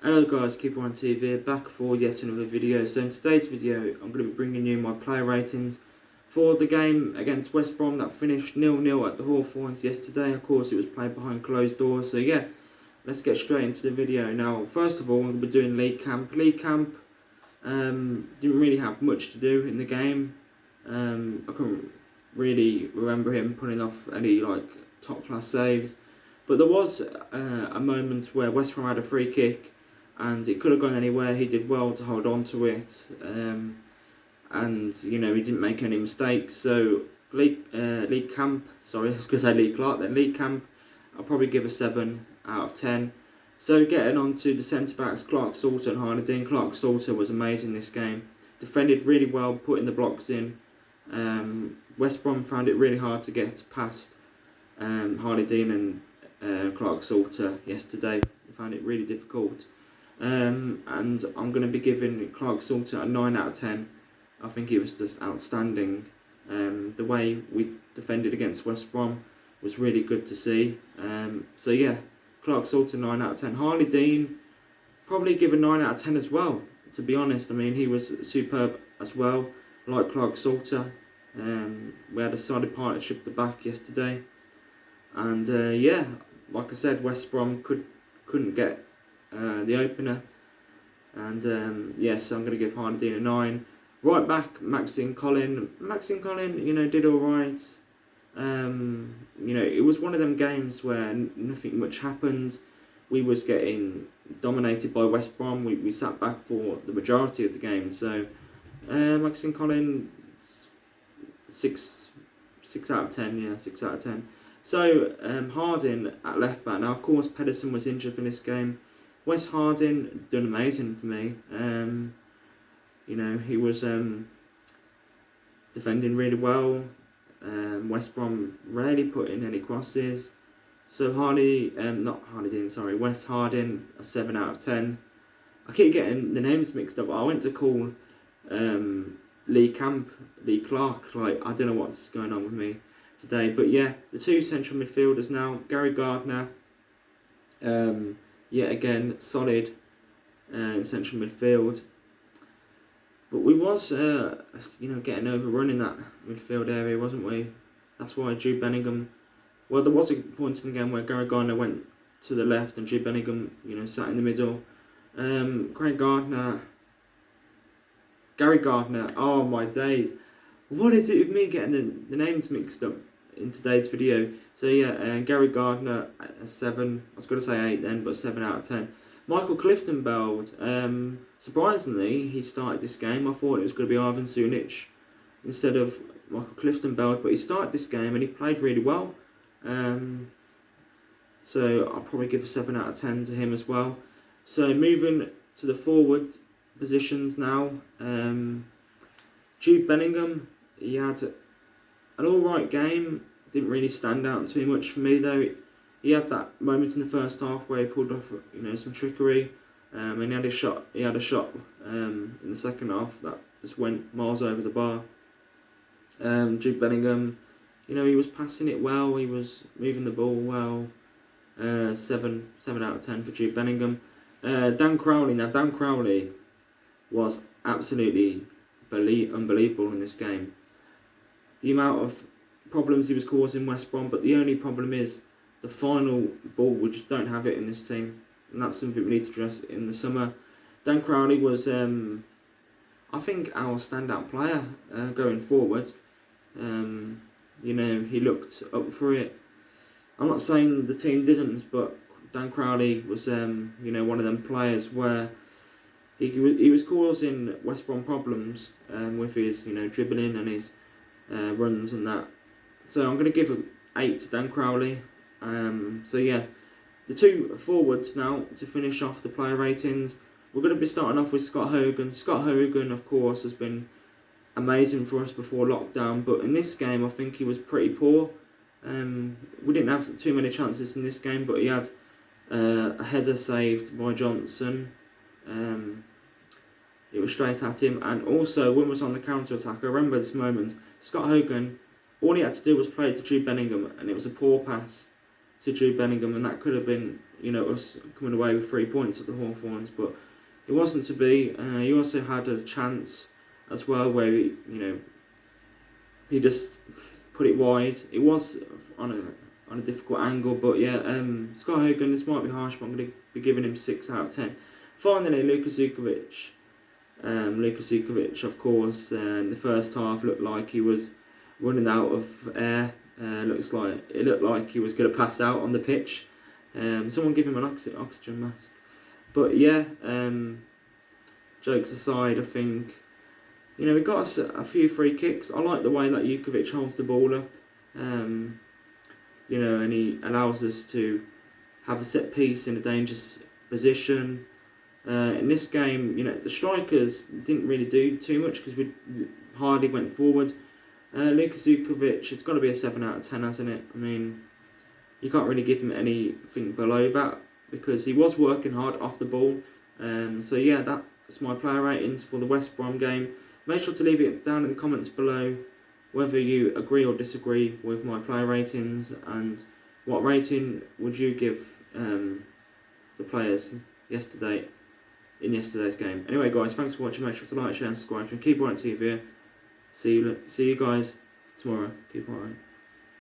Hello guys, Keeper on TV, back for yet another video. So in today's video, I'm going to be bringing you my player ratings for the game against West Brom that finished 0-0 at the Hawthorns yesterday. Of course, it was played behind closed doors. So yeah, let's get straight into the video. Now, first of all, I'm going to be doing League Camp. League Camp didn't really have much to do in the game. I couldn't really remember him pulling off any top class saves. But there was a moment where West Brom had a free kick and it could have gone anywhere. He did well to hold on to it, and he didn't make any mistakes. So League Camp, sorry, I was going to say League Clark then. League Camp, I'll probably give a 7 out of 10. So getting on to the centre backs, Clark Salter and Hardy. Clark Salter was amazing this game. Defended really well, putting the blocks in. West Brom found it really hard to get past Hardy and Clark Salter yesterday. They found it really difficult. And I'm going to be giving Clark Salter a 9 out of 10. I think he was just outstanding. The way we defended against West Brom was really good to see. So yeah, Clark Salter 9 out of 10. Harley Dean, probably give a 9 out of 10 as well, to be honest. I mean, he was superb as well, like Clark Salter. We had a solid partnership at the back yesterday. And yeah, like I said, West Brom couldn't get the opener. And yeah, so I'm going to give Hardy Dean a 9. Right back, Maxine Collin, did alright. It was one of them games where nothing much happened. We was getting dominated by West Brom. We sat back for the majority of the game. So Maxine Collin, 6 out of 10, yeah, 6 out of 10. So Harding at left back. Now, of course, Pedersen was injured for this game. Wes Harding done amazing for me. He was defending really well. West Brom rarely put in any crosses. So Wes Harding, a 7 out of 10. I keep getting the names mixed up. I went to call Lee Clark. I don't know what's going on with me today. But yeah, the two central midfielders now, Gary Gardner, yet again, solid in central midfield. But we was, getting overrun in that midfield area, wasn't we? That's why Jude Bellingham... Well, there was a point in the game where Gary Gardner went to the left and Jude Bellingham, sat in the middle. Gary Gardner, oh my days. What is it with me getting the names mixed up in today's video? So yeah, Gary Gardner, a 7. I was going to say 8 then, but 7 out of 10. Michael Clifton belled. Surprisingly, he started this game. I thought it was going to be Ivan Sunic instead of Michael Clifton belled, but he started this game and he played really well. So I'll probably give a 7 out of 10 to him as well. So moving to the forward positions now. Jude Bellingham, he had an alright game. Didn't really stand out too much for me though. He had that moment in the first half where he pulled off, some trickery, and he had a shot. In the second half that just went miles over the bar. Jude Bellingham, he was passing it well. He was moving the ball well. 7 out of 10 for Jude Bellingham. Dan Crowley. Now Dan Crowley was absolutely unbelievable in this game. The amount of problems he was causing West Brom, but the only problem is the final ball. We just don't have it in this team, and that's something we need to address in the summer. Dan Crowley was, I think, our standout player going forward. He looked up for it. I'm not saying the team didn't, but Dan Crowley was, one of them players where he was causing West Brom problems with his, dribbling and his runs and that. So I'm going to give an 8 to Dan Crowley. So yeah, the two forwards now to finish off the player ratings. We're going to be starting off with Scott Hogan. Scott Hogan, of course, has been amazing for us before lockdown, but in this game I think he was pretty poor. We didn't have too many chances in this game, but he had a header saved by Johnson. It was straight at him, and also when it was on the counter attack, I remember this moment. Scott Hogan, all he had to do was play to Jude Bellingham, and it was a poor pass to Jude Bellingham, and that could have been us coming away with 3 points at the Hawthorns, but it wasn't to be. He also had a chance as well where he just put it wide. It was on a difficult angle, but yeah, Scott Hogan, this might be harsh, but I'm going to be giving him 6 out of 10. Finally, Luka Zukovic. Of course, in the first half looked like he was running out of air. It looked like he was going to pass out on the pitch. Someone give him an oxygen mask. But yeah, jokes aside, I think we got us a few free kicks. I like the way that Jukovic holds the ball up. And he allows us to have a set piece in a dangerous position. In this game, the strikers didn't really do too much because we hardly went forward. Luka Zukovic, it's got to be a 7 out of 10, hasn't it? I mean, you can't really give him anything below that because he was working hard off the ball. So yeah, that's my player ratings for the West Brom game. Make sure to leave it down in the comments below whether you agree or disagree with my player ratings, and what rating would you give the players in yesterday's game. Anyway guys, thanks for watching. Make sure to like, share and subscribe and keep watching TV. See you guys tomorrow. Keep on.